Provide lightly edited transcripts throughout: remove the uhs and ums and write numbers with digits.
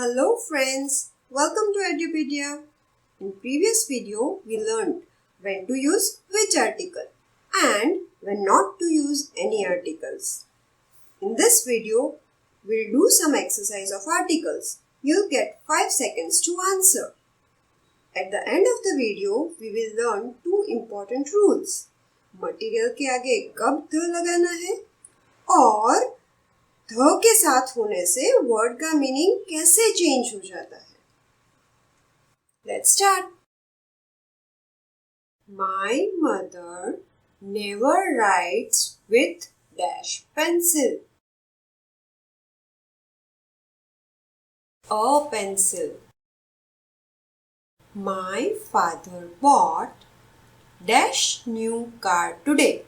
Hello friends, welcome to Edupedia. In previous video, we learned when to use which article and when not to use any articles. In this video, we'll do some exercise of articles. You'll get 5 seconds to answer. At the end of the video, we will learn two important rules. Material के आगे कब ध लगाना है और ध के साथ होने से वर्ड का मीनिंग कैसे चेंज हो जाता है. Let's start. My mother never writes with dash pencil. A pencil. My father bought dash new car today.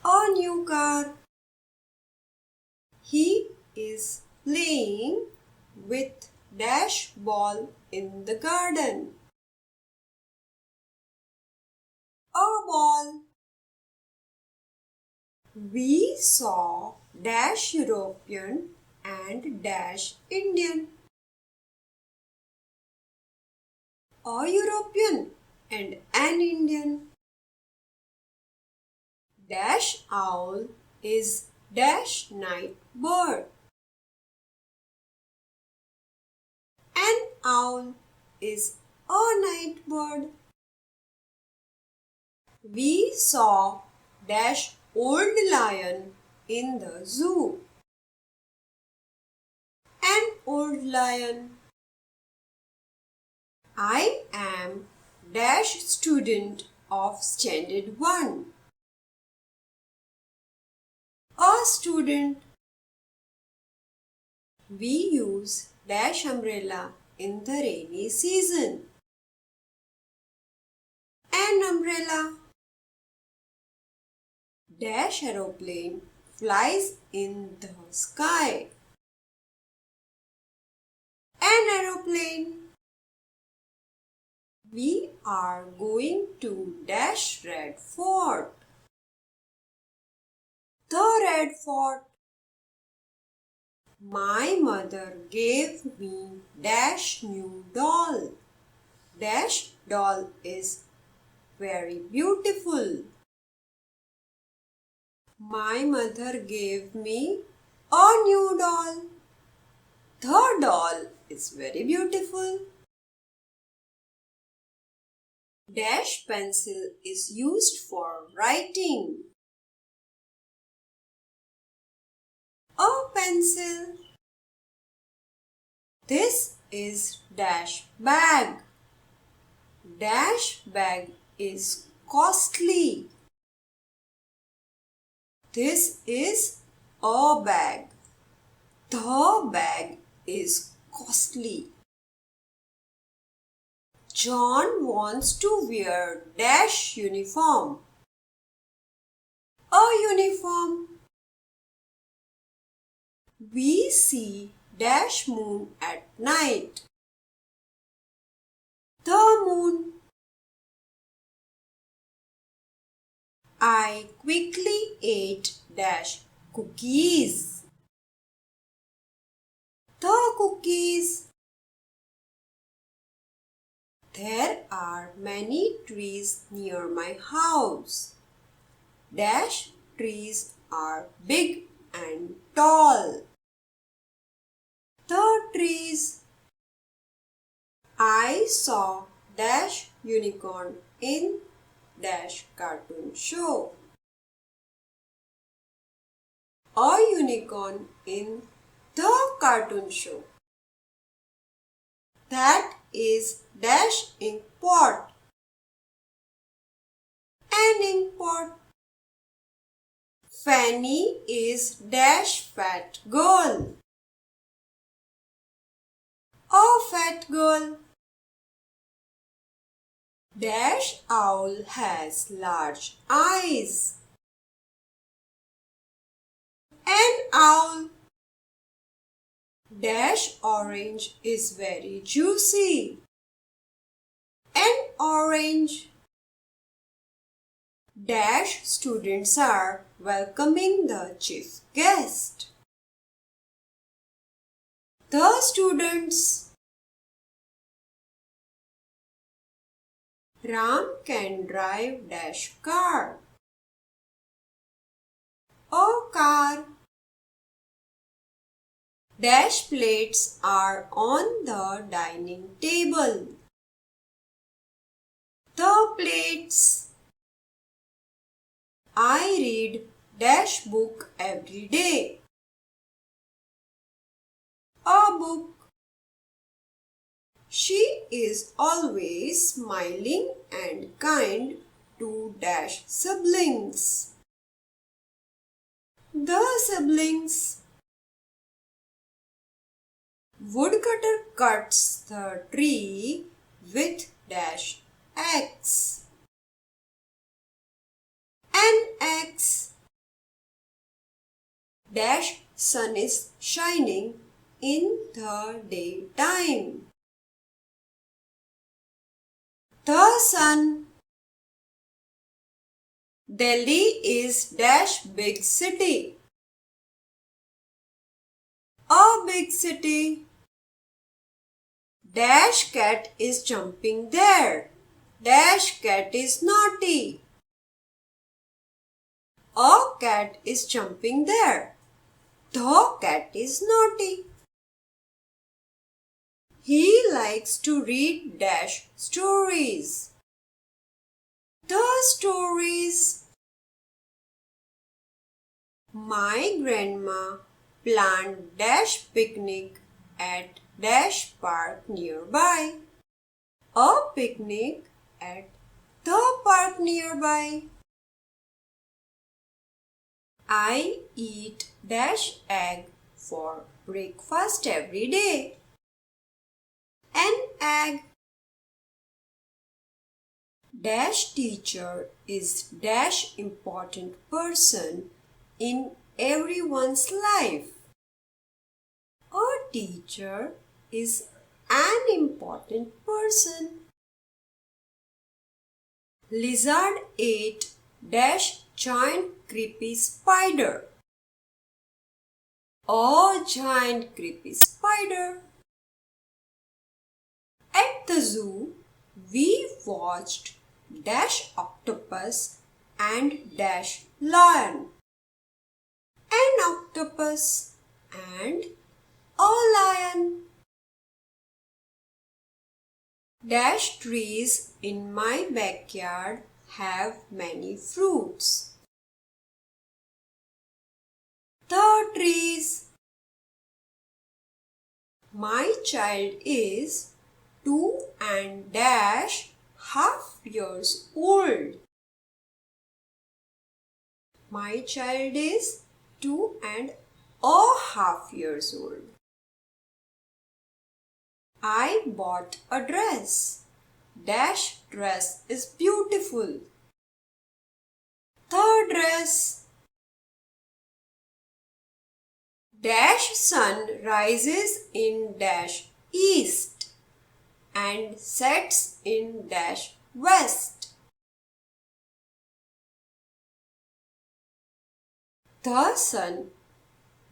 A new car. He is playing with dash ball in the garden. A ball. We saw dash European and dash Indian. A European and an Indian. Dash owl is dash night bird. An owl is a night bird. We saw dash old lion in the zoo. An old lion. I am dash student of standard 1. A student. We use dash umbrella in the rainy season. An umbrella. Dash aeroplane flies in the sky. An aeroplane. We are going to dash Red Fort. The Red Fort. My mother gave me dash new doll. Dash doll is very beautiful. My mother gave me a new doll. The doll is very beautiful. Dash pencil is used for writing. A pencil. This is dash bag. Dash bag is costly. This is a bag. The bag is costly. John wants to wear dash uniform. A uniform. We see dash moon at night. The moon. I quickly ate dash cookies. The cookies. There are many trees near my house. Dash trees are big and tall. The trees. I saw dash unicorn in dash cartoon show. A unicorn in the cartoon show. That is dash ink pot. An ink pot. Fanny is dash fat girl. A fat girl. Dash owl has large eyes. An owl. Dash orange is very juicy. An orange. Dash students are welcoming the chief guest. The students. Ram can drive dash car. A car. Dash plates are on the dining table. The plates. I read dash book every day. A book. She is always smiling and kind to dash siblings. The siblings. Woodcutter cuts the tree with dash axe. An axe. Dash sun is shining in the daytime. The sun. Delhi is dash big city. A big city. Dash cat is jumping there. Dash cat is naughty. A cat is jumping there. The cat is naughty. He likes to read dash stories. The stories. My grandma planned dash picnic at dash park nearby. A picnic at the park nearby. I eat dash egg for breakfast every day. An egg. Dash teacher is dash important person in everyone's life. A teacher is an important person. Lizard ate dash giant creepy spider. A giant creepy spider. At the zoo, we watched dash octopus and dash lion. An octopus and a lion. Dash trees in my backyard have many fruits. The trees. My child is 2 and dash half years old. My child is 2 and a half years old. I bought a dress. Dash dress is beautiful. The dress. Dash sun rises in dash east and sets in dash west. The sun,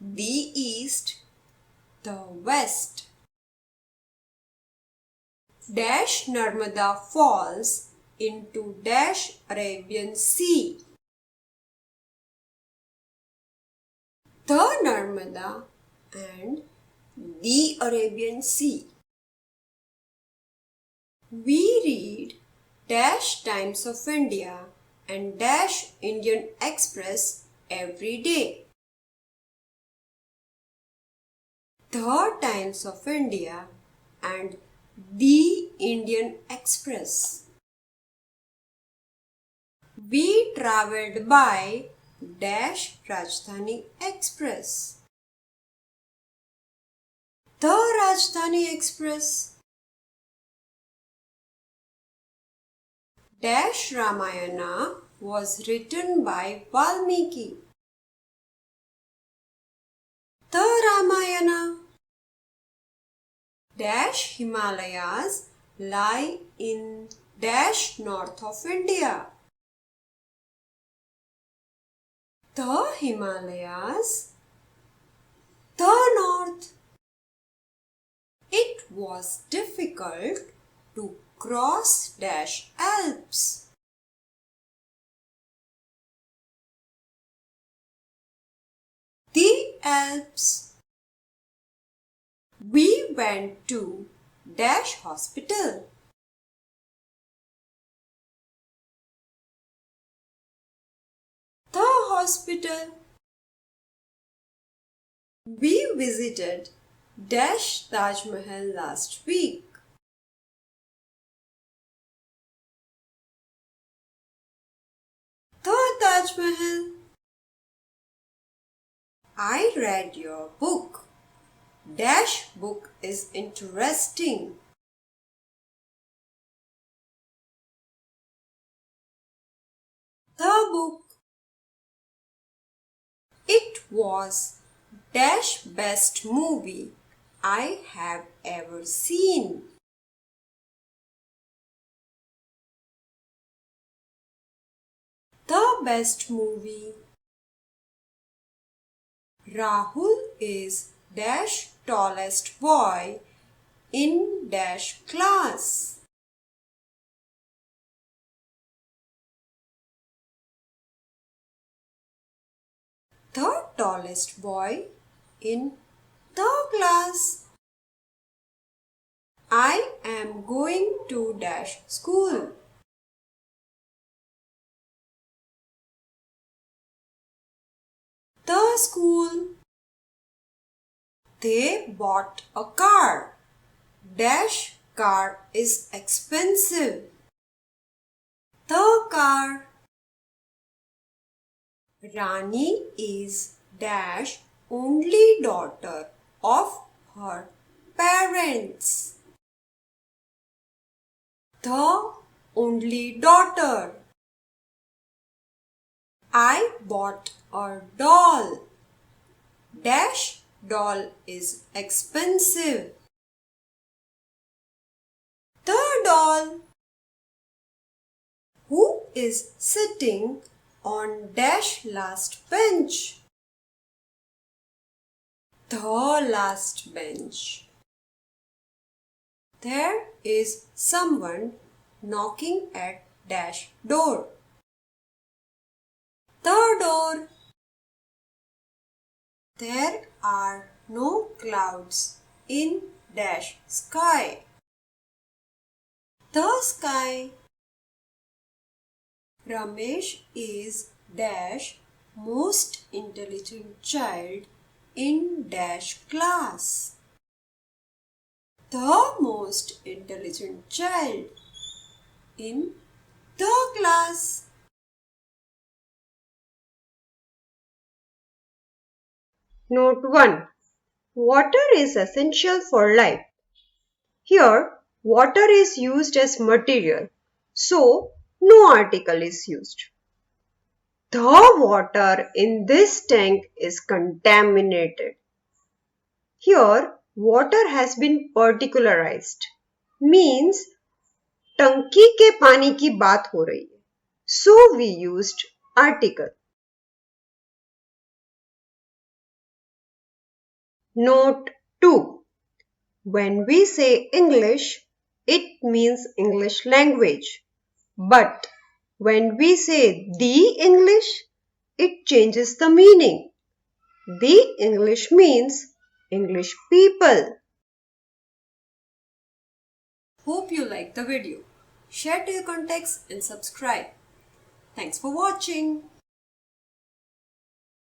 the east, the west. Dash Narmada falls into dash Arabian Sea. The Narmada and the Arabian Sea. We read dash Times of India and dash Indian Express every day. The Times of India and the Indian Express. We travelled by dash Rajdhani Express. The Rajdhani Express. Dash Ramayana was written by Valmiki. The Ramayana. Dash Himalayas lie in dash north of India. The Himalayas. The north. It was difficult to cross dash Alps. The Alps. We went to dash hospital. The hospital. We visited dash Taj Mahal last week. The Taj Mahal. I read your book. Dash book is interesting. The book. It was dash best movie I have ever seen. The best movie. Rahul is dash tallest boy in dash class. The tallest boy in the class. I am going to dash school. The school. They bought a car. Dash car is expensive. The car. Rani is dash only daughter of her parents. The only daughter. I bought a doll. Dash doll is expensive. The doll. Who is sitting on dash last bench? The last bench. There is someone knocking at dash door. The door. There are no clouds in dash sky. The sky. Ramesh is dash most intelligent child in dash class. The most intelligent child in the class. Note 1. Water is essential for life. Here, water is used as material, so no article is used. The water in this tank is contaminated. Here, water has been particularized, means टंकी के पानी की बात हो रही है. So we used article. Note 2. When we say English, it means English language. But when we say the English, it changes the meaning. The English means English people. Hope you liked the video. Share to your contacts and subscribe. Thanks for watching.